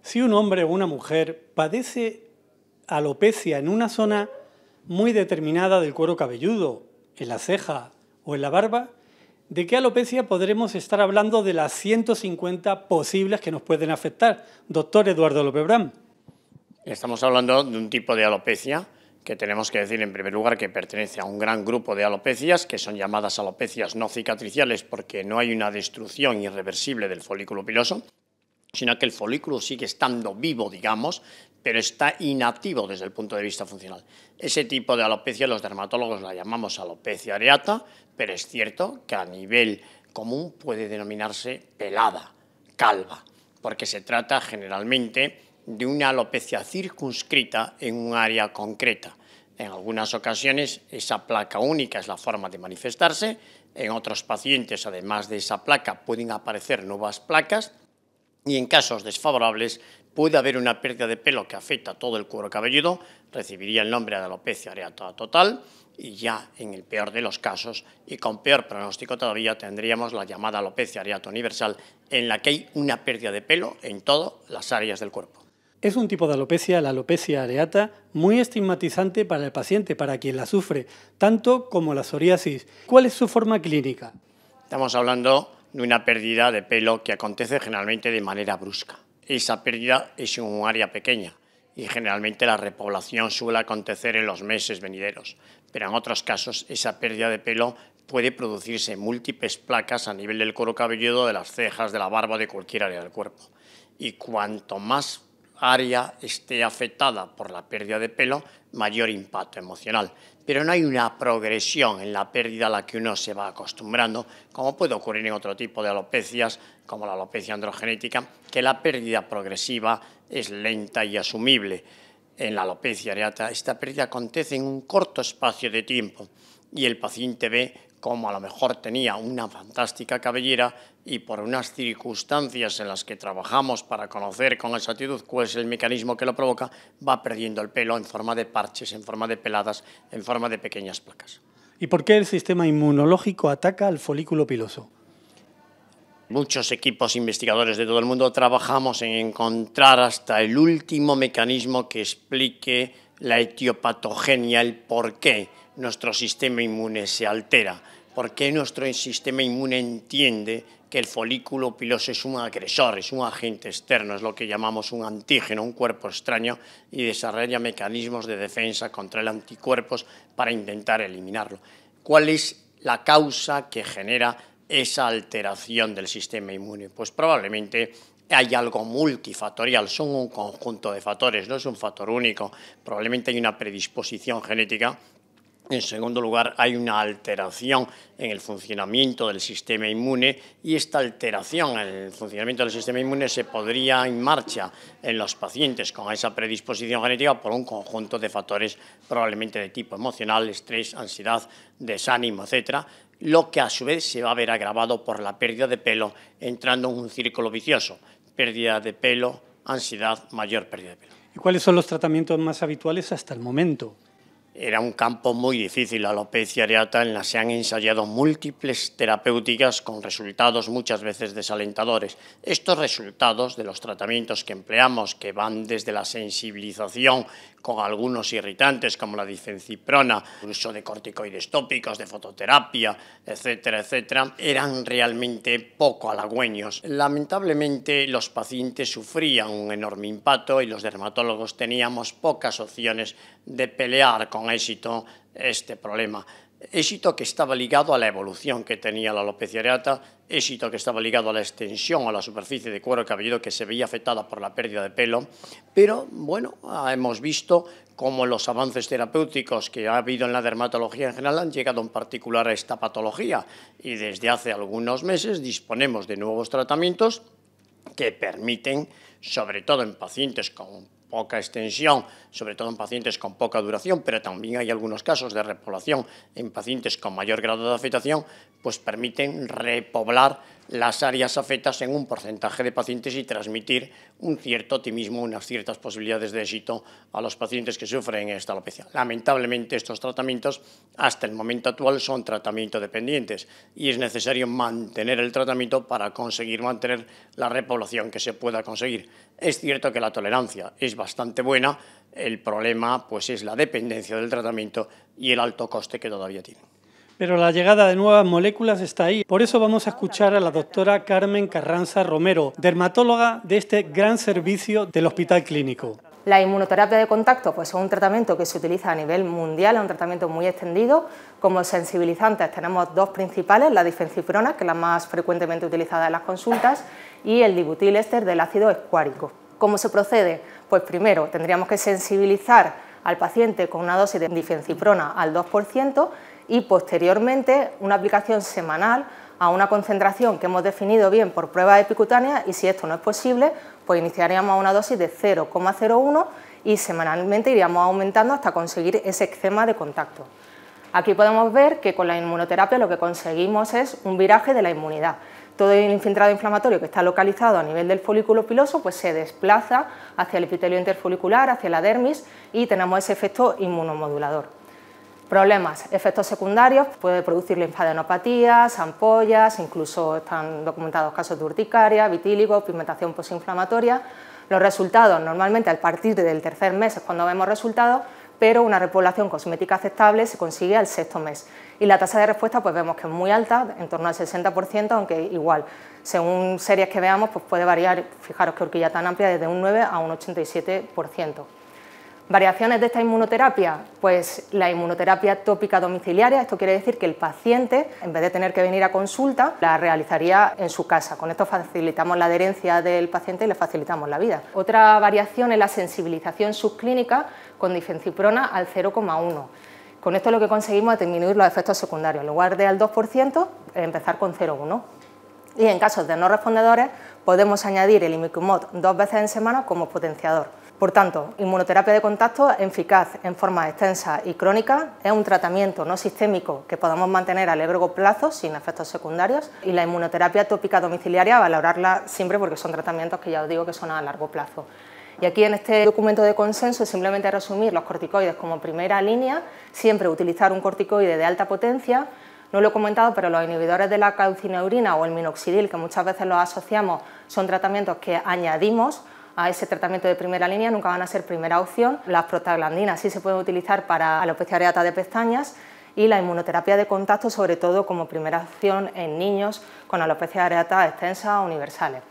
Si un hombre o una mujer padece alopecia en una zona muy determinada del cuero cabelludo, en la ceja o en la barba, ¿de qué alopecia podremos estar hablando de las 150 posibles que nos pueden afectar? Doctor Eduardo López Brán. Estamos hablando de un tipo de alopecia que tenemos que decir en primer lugar que pertenece a un gran grupo de alopecias que son llamadas alopecias no cicatriciales porque no hay una destrucción irreversible del folículo piloso, sino que el folículo sigue estando vivo, digamos, pero está inactivo desde el punto de vista funcional. Ese tipo de alopecia los dermatólogos la llamamos alopecia areata, pero es cierto que a nivel común puede denominarse pelada, calva, porque se trata generalmente de una alopecia circunscrita en un área concreta. En algunas ocasiones esa placa única es la forma de manifestarse, en otros pacientes además de esa placa pueden aparecer nuevas placas y en casos desfavorables puede haber una pérdida de pelo que afecta a todo el cuero cabelludo, recibiría el nombre de alopecia areata total y ya en el peor de los casos y con peor pronóstico todavía tendríamos la llamada alopecia areata universal en la que hay una pérdida de pelo en todas las áreas del cuerpo. Es un tipo de alopecia, la alopecia areata, muy estigmatizante para el paciente, para quien la sufre, tanto como la psoriasis. ¿Cuál es su forma clínica? Estamos hablando de una pérdida de pelo que acontece generalmente de manera brusca. Esa pérdida es en un área pequeña y generalmente la repoblación suele acontecer en los meses venideros, pero en otros casos esa pérdida de pelo puede producirse en múltiples placas a nivel del cuero cabelludo, de las cejas, de la barba, de cualquier área del cuerpo. Y cuanto más área esté afectada por la pérdida de pelo, mayor impacto emocional. Pero no hay una progresión en la pérdida a la que uno se va acostumbrando, como puede ocurrir en otro tipo de alopecias, como la alopecia androgenética, que la pérdida progresiva es lenta y asumible. En la alopecia areata, esta pérdida acontece en un corto espacio de tiempo y el paciente ve como a lo mejor tenía una fantástica cabellera y por unas circunstancias en las que trabajamos para conocer con exactitud cuál es el mecanismo que lo provoca, va perdiendo el pelo en forma de parches, en forma de peladas, en forma de pequeñas placas. ¿Y por qué el sistema inmunológico ataca al folículo piloso? Muchos equipos investigadores de todo el mundo trabajamos en encontrar hasta el último mecanismo que explique la etiopatogenia, el por qué nuestro sistema inmune se altera, por qué nuestro sistema inmune entiende que el folículo piloso es un agresor, es un agente externo, es lo que llamamos un antígeno, un cuerpo extraño, y desarrolla mecanismos de defensa contra el anticuerpos para intentar eliminarlo. ¿Cuál es la causa que genera esa alteración del sistema inmune? Pues probablemente hay algo multifactorial, son un conjunto de factores, no es un factor único, probablemente hay una predisposición genética. En segundo lugar, hay una alteración en el funcionamiento del sistema inmune y esta alteración en el funcionamiento del sistema inmune se podría en marcha en los pacientes con esa predisposición genética por un conjunto de factores probablemente de tipo emocional, estrés, ansiedad, desánimo, etcétera, lo que a su vez se va a ver agravado por la pérdida de pelo entrando en un círculo vicioso, pérdida de pelo, ansiedad, mayor pérdida de pelo. ¿Y cuáles son los tratamientos más habituales hasta el momento? Era un campo muy difícil, la alopecia areata, en la que se han ensayado múltiples terapéuticas con resultados muchas veces desalentadores. Estos resultados de los tratamientos que empleamos, que van desde la sensibilización con algunos irritantes como la difenciprona, el uso de corticoides tópicos, de fototerapia, etcétera, etcétera, eran realmente poco halagüeños. Lamentablemente los pacientes sufrían un enorme impacto y los dermatólogos teníamos pocas opciones de pelear con éxito este problema. Éxito que estaba ligado a la evolución que tenía la alopecia areata, éxito que estaba ligado a la extensión a la superficie de cuero cabelludo que se veía afectada por la pérdida de pelo, pero bueno, hemos visto cómo los avances terapéuticos que ha habido en la dermatología en general han llegado en particular a esta patología y desde hace algunos meses disponemos de nuevos tratamientos que permiten, sobre todo en pacientes con poca extensión, sobre todo en pacientes con poca duración, pero también hay algunos casos de repoblación en pacientes con mayor grado de afectación, pues permiten repoblar las áreas afectadas en un porcentaje de pacientes y transmitir un cierto optimismo, unas ciertas posibilidades de éxito a los pacientes que sufren esta alopecia. Lamentablemente, estos tratamientos hasta el momento actual son tratamiento dependientes y es necesario mantener el tratamiento para conseguir mantener la repoblación que se pueda conseguir. Es cierto que la tolerancia es bastante buena, el problema pues es la dependencia del tratamiento y el alto coste que todavía tiene. Pero la llegada de nuevas moléculas está ahí. Por eso vamos a escuchar a la doctora Carmen Carranza Romero, dermatóloga de este gran servicio del Hospital Clínico. La inmunoterapia de contacto pues, es un tratamiento que se utiliza a nivel mundial, es un tratamiento muy extendido. Como sensibilizantes tenemos dos principales, la difenciprona, que es la más frecuentemente utilizada en las consultas, y el dibutil éster del ácido escuárico. ¿Cómo se procede? Pues primero tendríamos que sensibilizar al paciente con una dosis de difenciprona al 2%, y posteriormente una aplicación semanal a una concentración que hemos definido bien por prueba epicutánea, y si esto no es posible, pues iniciaríamos una dosis de 0,01 y semanalmente iríamos aumentando hasta conseguir ese eczema de contacto. Aquí podemos ver que con la inmunoterapia lo que conseguimos es un viraje de la inmunidad. Todo el infiltrado inflamatorio que está localizado a nivel del folículo piloso pues se desplaza hacia el epitelio interfolicular, hacia la dermis, y tenemos ese efecto inmunomodulador. Problemas, efectos secundarios, puede producir linfadenopatías, ampollas, incluso están documentados casos de urticaria, vitíligo, pigmentación posinflamatoria. Los resultados, normalmente a partir del tercer mes es cuando vemos resultados, pero una repoblación cosmética aceptable se consigue al 6º mes. Y la tasa de respuesta pues vemos que es muy alta, en torno al 60%, aunque igual, según series que veamos, pues puede variar, fijaros qué horquilla tan amplia, desde un 9 a un 87%. Variaciones de esta inmunoterapia, pues la inmunoterapia tópica domiciliaria, esto quiere decir que el paciente, en vez de tener que venir a consulta, la realizaría en su casa. Con esto facilitamos la adherencia del paciente y le facilitamos la vida. Otra variación es la sensibilización subclínica con difenciprona al 0,1. Con esto lo que conseguimos es disminuir los efectos secundarios. En lugar de al 2%, empezar con 0,1. Y en casos de no respondedores, podemos añadir el imiquimod 2 veces en semana como potenciador. Por tanto, inmunoterapia de contacto eficaz en forma extensa y crónica, es un tratamiento no sistémico que podamos mantener a largo plazo sin efectos secundarios, y la inmunoterapia tópica domiciliaria valorarla siempre porque son tratamientos que ya os digo que son a largo plazo. Y aquí en este documento de consenso simplemente resumir los corticoides como primera línea, siempre utilizar un corticoide de alta potencia. No lo he comentado, pero los inhibidores de la calcineurina o el minoxidil, que muchas veces los asociamos, son tratamientos que añadimos a ese tratamiento de primera línea, nunca van a ser primera opción. Las prostaglandinas sí se pueden utilizar para alopecia areata de pestañas, y la inmunoterapia de contacto sobre todo como primera opción en niños con alopecia areata extensa o universales.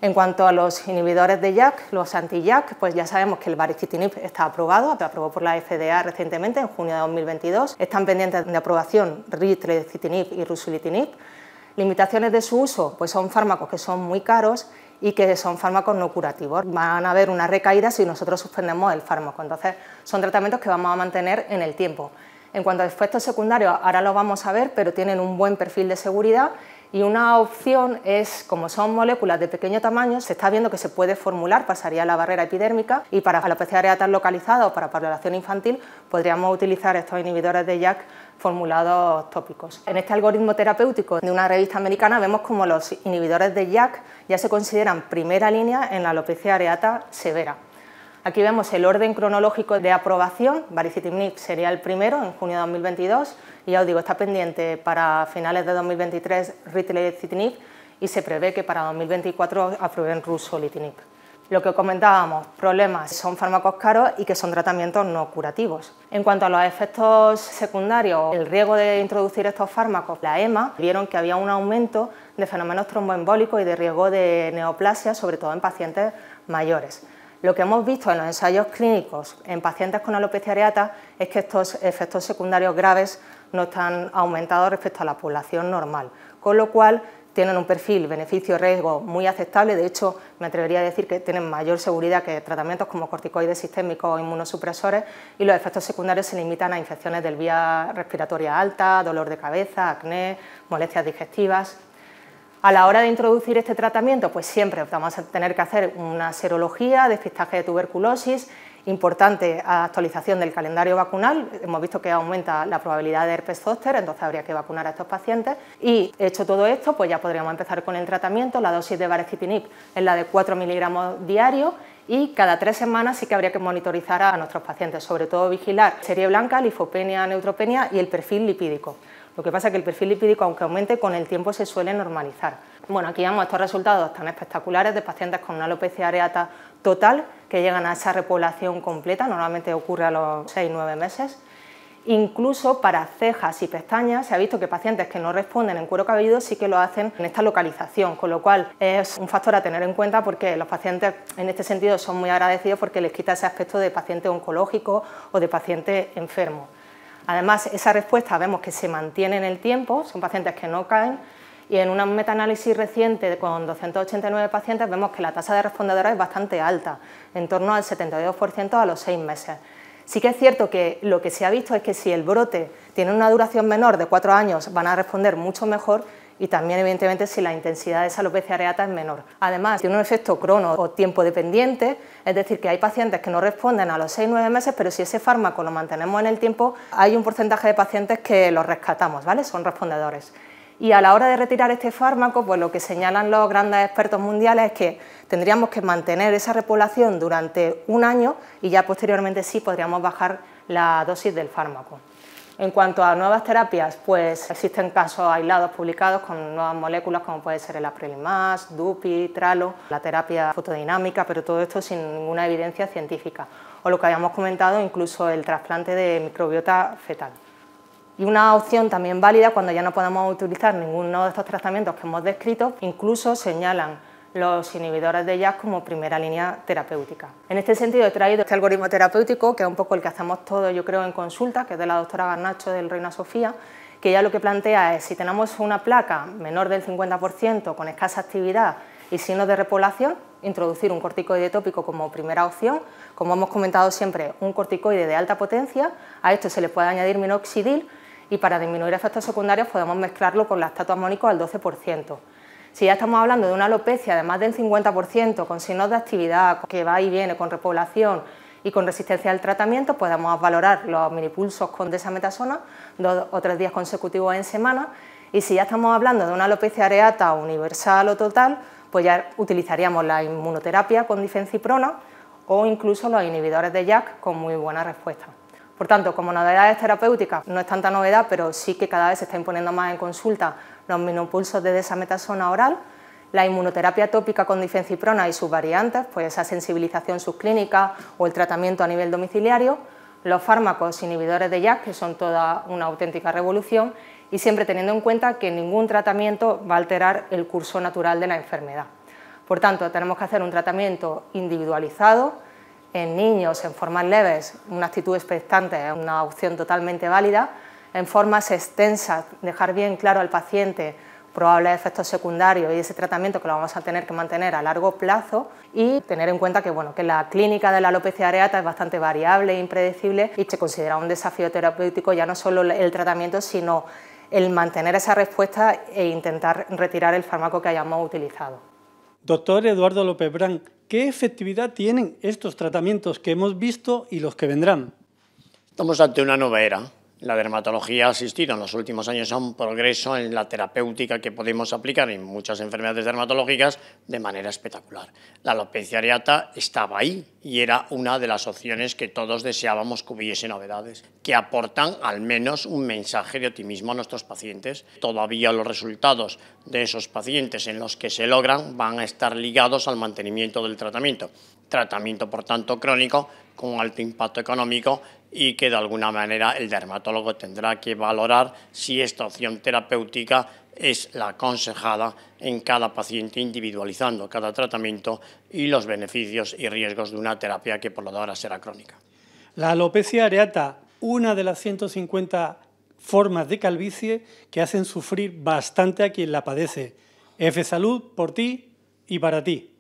En cuanto a los inhibidores de JAK, los anti-JAK, pues ya sabemos que el baricitinib está aprobado, se aprobó por la FDA recientemente, en junio de 2022. Están pendientes de aprobación ritlecitinib y ruxolitinib. Limitaciones de su uso, pues son fármacos que son muy caros y que son fármacos no curativos. Van a haber una recaída si nosotros suspendemos el fármaco, entonces son tratamientos que vamos a mantener en el tiempo. En cuanto a efectos secundarios, ahora lo vamos a ver, pero tienen un buen perfil de seguridad, y una opción es, como son moléculas de pequeño tamaño, se está viendo que se puede formular, pasaría la barrera epidérmica, y para alopecia areata localizada o para población infantil podríamos utilizar estos inhibidores de JAK formulados tópicos. En este algoritmo terapéutico de una revista americana vemos como los inhibidores de JAK ya se consideran primera línea en la alopecia areata severa. Aquí vemos el orden cronológico de aprobación. Baricitinib sería el primero, en junio de 2022, y ya os digo, está pendiente para finales de 2023 ritlecitinib, y se prevé que para 2024 aprueben ruxolitinib. Lo que comentábamos, problemas, son fármacos caros y que son tratamientos no curativos. En cuanto a los efectos secundarios, el riesgo de introducir estos fármacos, la EMA vieron que había un aumento de fenómenos tromboembólicos y de riesgo de neoplasia, sobre todo en pacientes mayores. Lo que hemos visto en los ensayos clínicos en pacientes con alopecia areata es que estos efectos secundarios graves no están aumentados respecto a la población normal, con lo cual tienen un perfil beneficio-riesgo muy aceptable. De hecho, me atrevería a decir que tienen mayor seguridad que tratamientos como corticoides sistémicos o inmunosupresores, y los efectos secundarios se limitan a infecciones del vía respiratoria alta, dolor de cabeza, acné, molestias digestivas. A la hora de introducir este tratamiento, pues siempre vamos a tener que hacer una serología, despistaje de tuberculosis, Importante actualización del calendario vacunal, hemos visto que aumenta la probabilidad de herpes zóster, entonces habría que vacunar a estos pacientes y hecho todo esto, pues ya podríamos empezar con el tratamiento. La dosis de baricitinib es la de 4 miligramos diarios y cada 3 semanas sí que habría que monitorizar a nuestros pacientes, sobre todo vigilar serie blanca, linfopenia, neutropenia y el perfil lipídico. Lo que pasa es que el perfil lipídico, aunque aumente, con el tiempo se suele normalizar. Bueno, aquí vemos estos resultados tan espectaculares de pacientes con una alopecia areata total que llegan a esa repoblación completa, normalmente ocurre a los 6-9 meses. Incluso para cejas y pestañas se ha visto que pacientes que no responden en cuero cabelludo sí que lo hacen en esta localización, con lo cual es un factor a tener en cuenta porque los pacientes en este sentido son muy agradecidos porque les quita ese aspecto de paciente oncológico o de paciente enfermo. Además, esa respuesta vemos que se mantiene en el tiempo, son pacientes que no caen, y en un metaanálisis reciente con 289 pacientes vemos que la tasa de respondedores es bastante alta, en torno al 72% a los 6 meses. Sí que es cierto que lo que se ha visto es que si el brote tiene una duración menor de 4 años van a responder mucho mejor y también evidentemente si la intensidad de esa alopecia areata es menor. Además, tiene un efecto crono o tiempo dependiente, es decir, que hay pacientes que no responden a los 6-9 meses, pero si ese fármaco lo mantenemos en el tiempo, hay un porcentaje de pacientes que los rescatamos, ¿vale? Son respondedores. Y a la hora de retirar este fármaco, pues lo que señalan los grandes expertos mundiales es que tendríamos que mantener esa repoblación durante un año y ya posteriormente sí podríamos bajar la dosis del fármaco. En cuanto a nuevas terapias, pues existen casos aislados publicados con nuevas moléculas como puede ser el apremilast, Dupi, Tralo, la terapia fotodinámica, pero todo esto sin ninguna evidencia científica. O lo que habíamos comentado, incluso el trasplante de microbiota fetal. Y una opción también válida cuando ya no podemos utilizar ninguno de estos tratamientos que hemos descrito, incluso señalan los inhibidores de JAK como primera línea terapéutica. En este sentido he traído este algoritmo terapéutico, que es un poco el que hacemos todos, yo creo, en consulta, que es de la doctora Garnacho del Reina Sofía, que ya lo que plantea es, si tenemos una placa menor del 50% con escasa actividad y signos de repoblación, introducir un corticoide tópico como primera opción, como hemos comentado siempre, un corticoide de alta potencia, a esto se le puede añadir minoxidil y para disminuir efectos secundarios podemos mezclarlo con lactato amónico al 12%. Si ya estamos hablando de una alopecia de más del 50%, con signos de actividad, que va y viene, con repoblación y con resistencia al tratamiento, podemos valorar los minipulsos con desametasona 2 o 3 días consecutivos en semana. Y si ya estamos hablando de una alopecia areata universal o total, pues ya utilizaríamos la inmunoterapia con difenciprona o incluso los inhibidores de JAK con muy buena respuesta. Por tanto, como novedades terapéuticas, no es tanta novedad, pero sí que cada vez se está imponiendo más en consulta los minipulsos de desametasona oral, la inmunoterapia tópica con difenciprona y sus variantes, pues esa sensibilización subclínica o el tratamiento a nivel domiciliario, los fármacos inhibidores de JAK, que son toda una auténtica revolución, y siempre teniendo en cuenta que ningún tratamiento va a alterar el curso natural de la enfermedad. Por tanto, tenemos que hacer un tratamiento individualizado. En niños, en formas leves, una actitud expectante es una opción totalmente válida. En formas extensas, dejar bien claro al paciente probables efectos secundarios y ese tratamiento que lo vamos a tener que mantener a largo plazo y tener en cuenta que, bueno, que la clínica de la alopecia areata es bastante variable e impredecible y se considera un desafío terapéutico ya no solo el tratamiento, sino el mantener esa respuesta e intentar retirar el fármaco que hayamos utilizado. Doctor Eduardo López-Brán, ¿qué efectividad tienen estos tratamientos que hemos visto y los que vendrán? Estamos ante una nueva era. La dermatología ha asistido en los últimos años a un progreso en la terapéutica que podemos aplicar en muchas enfermedades dermatológicas de manera espectacular. La alopecia areata estaba ahí y era una de las opciones que todos deseábamos que hubiese novedades, que aportan al menos un mensaje de optimismo a nuestros pacientes. Todavía los resultados de esos pacientes en los que se logran van a estar ligados al mantenimiento del tratamiento. Tratamiento, por tanto, crónico, con alto impacto económico y que de alguna manera el dermatólogo tendrá que valorar si esta opción terapéutica es la aconsejada en cada paciente, individualizando cada tratamiento y los beneficios y riesgos de una terapia que por lo de ahora será crónica. La alopecia areata, una de las 150 formas de calvicie que hacen sufrir bastante a quien la padece. F Salud por ti y para ti.